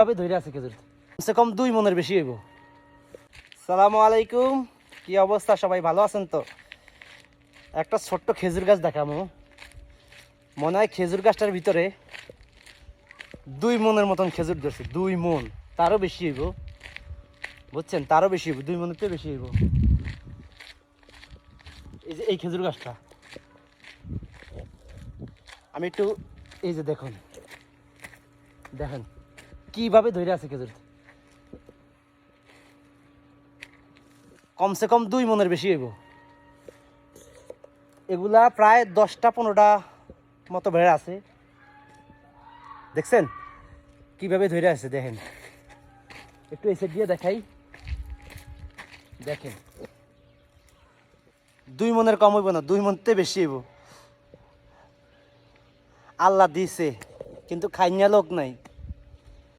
তবে ধরে আছে খেজুর কমসে কম 2 মনের বেশি হইব। সালামু আলাইকুম, কি অবস্থা? সবাই ভালো আছেন তো? একটা ছোট্ট খেজুর গাছ দেখামো। মনে হয় খেজুর গাছটার ভিতরে 2 মনের মতন খেজুর ধরছে। 2 মন, তারও বেশি হইব, বুঝছেন? তারও বেশি হইব, 2 মনের থেকে বেশি হইব। এই যে এই খেজুর গাছটা আমি একটু, এই যে দেখুন, দেখেন কিভাবে ধরে আছে খেজুর। কমসে কম 2 মনের বেশি হইব। এগুলা প্রায় 10টা-15টা মতো বেড়ে আছে। দেখছেন কিভাবে ধরে আছে? দেখেন, একটু এসে দিয়ে দেখাই। দেখেন 2 মনের কম হইব না, 2 মনতে বেশি হইব। আল্লাহ দিছে, কিন্তু খাইনা লোক নাই।